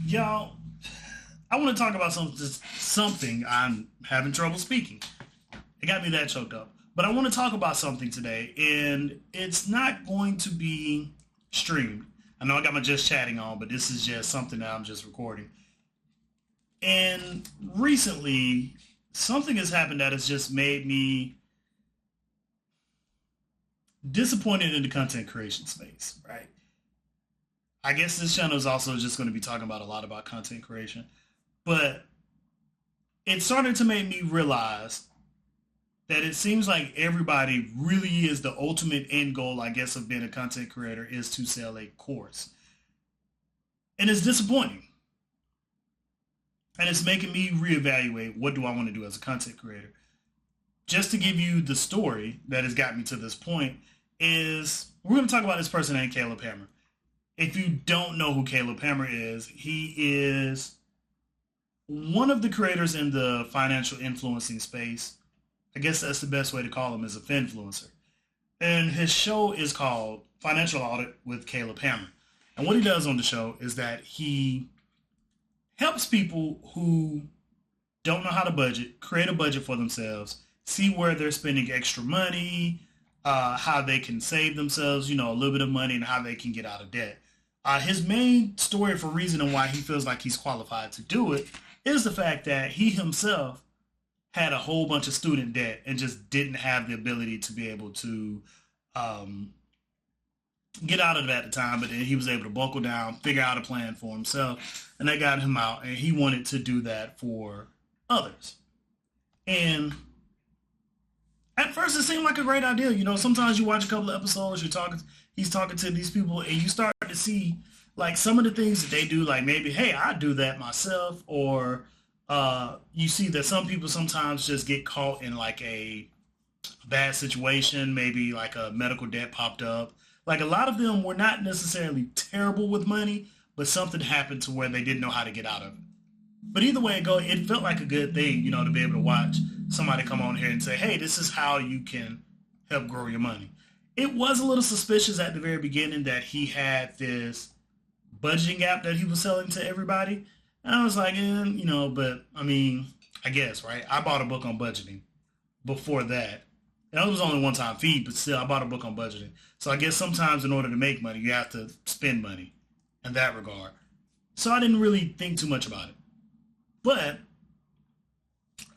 Y'all, I want to talk about something I'm having trouble speaking. It got me that choked up. But I want to talk about something today, and it's not going to be streamed. I know I got my just chatting on, but this is just something that I'm just recording. And recently, something has happened that has just made me disappointed in the content creation space, right? I guess this channel is also just going to be talking about a lot about content creation, but it started to make me realize that it seems like everybody really is the ultimate end goal, I guess, of being a content creator is to sell a course. And it's disappointing. And it's making me reevaluate what do I want to do as a content creator. Just to give you the story that has got me to this point is we're going to talk about this person named Caleb Hammer. If you don't know who Caleb Hammer is, he is one of the creators in the financial influencing space. I guess that's the best way to call him, is a finfluencer. And his show is called Financial Audit with Caleb Hammer. And what he does on the show is that he helps people who don't know how to budget, create a budget for themselves, see where they're spending extra money, how they can save themselves, a little bit of money, and how they can get out of debt. His main story for reason and why he feels like he's qualified to do it is the fact that he himself had a whole bunch of student debt and just didn't have the ability to be able to get out of it at the time, but then he was able to buckle down, figure out a plan for himself, and that got him out, and he wanted to do that for others. And at first it seemed like a great idea. Sometimes you watch a couple of episodes, he's talking to these people, and you start to see like some of the things that they do, like maybe, hey, I do that myself, or you see that some people sometimes just get caught in like a bad situation, maybe like a medical debt popped up. Like a lot of them were not necessarily terrible with money, but something happened to where they didn't know how to get out of it. But either way it goes, it felt like a good thing, to be able to watch somebody come on here and say, hey, this is how you can help grow your money. It was a little suspicious at the very beginning that he had this budgeting app that he was selling to everybody. And I was like, but I mean, I guess, right? I bought a book on budgeting before that. And it was only one-time fee, but still, I bought a book on budgeting. So I guess sometimes in order to make money, you have to spend money in that regard. So I didn't really think too much about it. But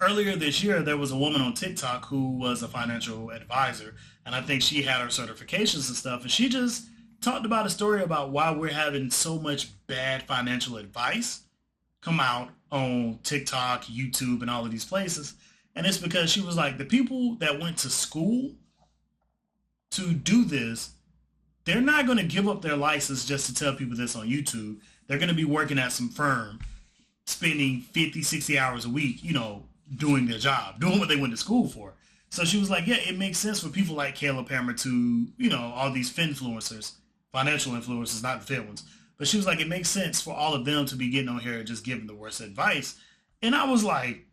earlier this year, there was a woman on TikTok who was a financial advisor, and I think she had her certifications and stuff, and she just talked about a story about why we're having so much bad financial advice come out on TikTok, YouTube, and all of these places. And it's because she was like, the people that went to school to do this, they're not going to give up their license just to tell people this on YouTube. They're going to be working at some firm, spending 50, 60 hours a week, doing their job, doing what they went to school for. So she was like, yeah, it makes sense for people like Caleb Hammer to, all these finfluencers, financial influencers, not the fit ones. But she was like, it makes sense for all of them to be getting on here and just giving the worst advice. And I was like,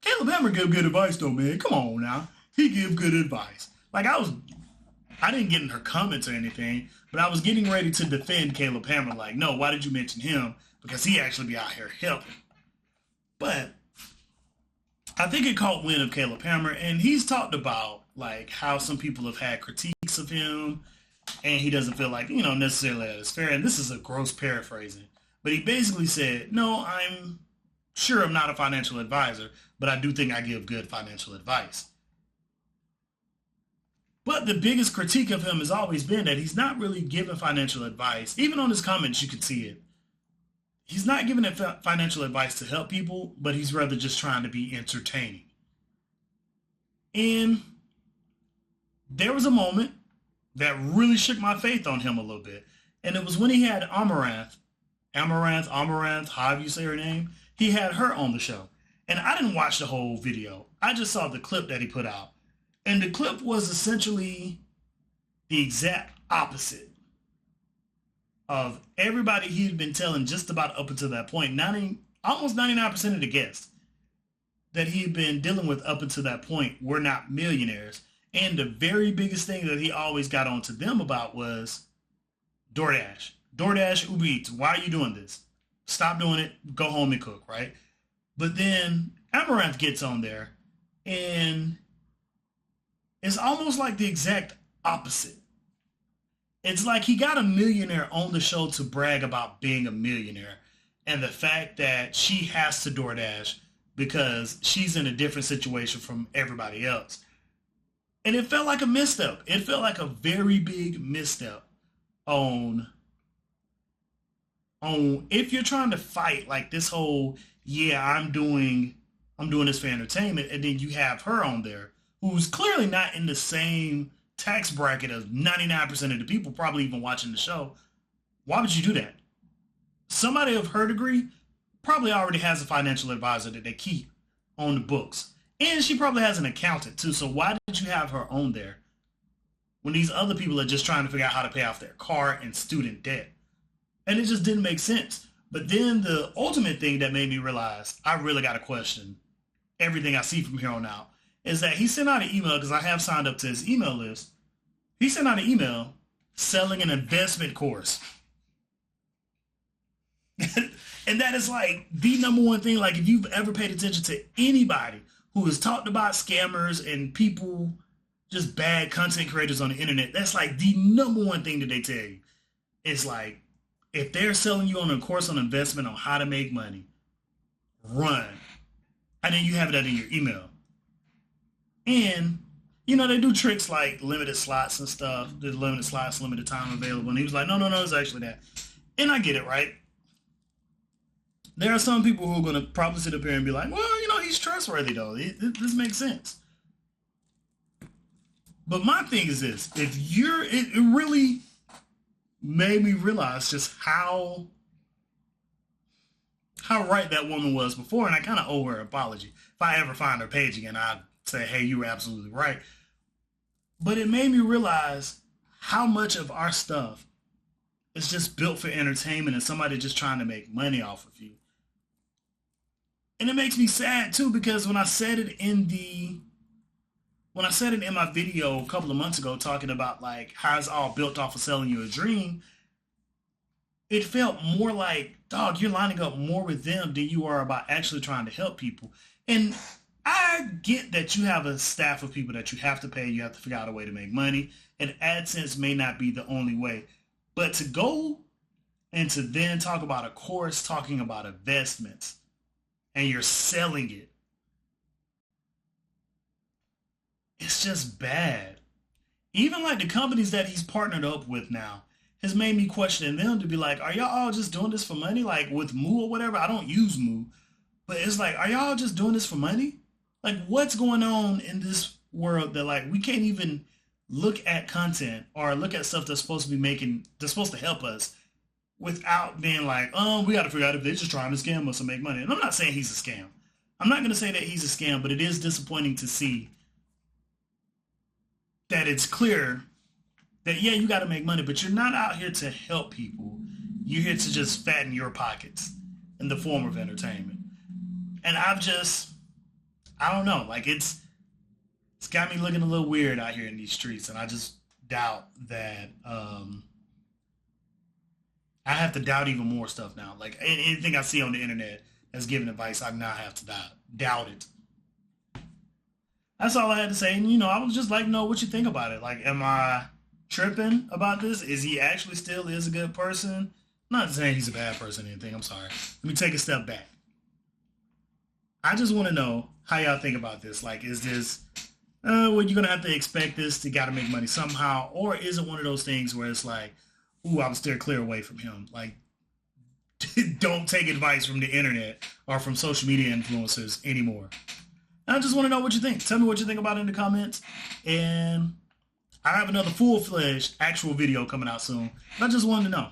Caleb Hammer give good advice though, man. Come on now. He give good advice. Like I didn't get in her comments or anything, but I was getting ready to defend Caleb Hammer. Like, no, why did you mention him? Because he actually be out here helping. But I think it caught wind of Caleb Hammer, and he's talked about like how some people have had critiques of him, and he doesn't feel like, necessarily that is fair. And this is a gross paraphrasing, but he basically said, no, I'm sure I'm not a financial advisor, but I do think I give good financial advice. But the biggest critique of him has always been that he's not really giving financial advice. Even on his comments, you can see it. He's not giving financial advice to help people, but he's rather just trying to be entertaining. And there was a moment that really shook my faith on him a little bit. And it was when he had Amaranth, however you say her name, he had her on the show. And I didn't watch the whole video. I just saw the clip that he put out. And the clip was essentially the exact opposite of everybody he'd been telling just about up until that point. Almost 99% of the guests that he had been dealing with up until that point were not millionaires. And the very biggest thing that he always got on to them about was DoorDash. DoorDash, Uber Eats, why are you doing this? Stop doing it. Go home and cook, right? But then Amaranth gets on there, and it's almost like the exact opposite. It's like he got a millionaire on the show to brag about being a millionaire, and the fact that she has to DoorDash because she's in a different situation from everybody else. And it felt like a misstep. It felt like a very big misstep on if you're trying to fight like this whole, yeah, I'm doing this for entertainment, and then you have her on there who's clearly not in the same tax bracket as 99% of the people probably even watching the show. Why would you do that? Somebody of her degree probably already has a financial advisor that they keep on the books. And she probably has an accountant too. So why did you have her on there when these other people are just trying to figure out how to pay off their car and student debt? And it just didn't make sense. But then the ultimate thing that made me realize I really got to question everything I see from here on out is that he sent out an email, because I have signed up to his email list. He sent out an email selling an investment course. And that is like the number one thing. Like if you've ever paid attention to anybody who has talked about scammers and people, just bad content creators on the internet, that's like the number one thing that they tell you. It's like, if they're selling you on a course on investment on how to make money, run. And then you have that in your email. And, you know, they do tricks like limited slots and stuff. There's limited slots, limited time available. And he was like, no, it's actually that. And I get it, right? There are some people who are going to probably sit up here and be like, well, you know, he's trustworthy, though. This makes sense. But my thing is this. It really made me realize just how right that woman was before. And I kind of owe her an apology. If I ever find her page again, I'd say, hey, you were absolutely right. But it made me realize how much of our stuff is just built for entertainment and somebody just trying to make money off of you. And it makes me sad too, because when I said it in my video a couple of months ago, talking about like how it's all built off of selling you a dream, it felt more like, dog, you're lining up more with them than you are about actually trying to help people. And I get that you have a staff of people that you have to pay, you have to figure out a way to make money, and AdSense may not be the only way. But to go and to then talk about a course talking about investments, and you're selling it, it's just bad. Even like the companies that he's partnered up with now has made me question them to be like, are y'all all just doing this for money? Like with Moo or whatever, I don't use Moo, but it's like, are y'all just doing this for money? Like what's going on in this world that like we can't even look at content or look at stuff that's supposed to help us without being like, oh, we got to figure out if they're just trying to scam us and make money. And I'm not saying he's a scam. I'm not going to say that he's a scam, but it is disappointing to see that it's clear that, yeah, you got to make money, but you're not out here to help people. You're here to just fatten your pockets in the form of entertainment. And I don't know, like it's got me looking a little weird out here in these streets. And I just doubt that, I have to doubt even more stuff now. Like anything I see on the internet that's giving advice, I now have to doubt it. That's all I had to say. And, you know, I would just like to know what you think about it. Like, am I tripping about this? Is he actually still is a good person? I'm not saying he's a bad person or anything. I'm sorry. Let me take a step back. I just want to know how y'all think about this. Like, is this, well, you're going to have to expect this to got to make money somehow? Or is it one of those things where it's like, ooh, I would steer clear away from him. Like, don't take advice from the internet or from social media influencers anymore. And I just want to know what you think. Tell me what you think about it in the comments. And I have another full-fledged actual video coming out soon. But I just wanted to know.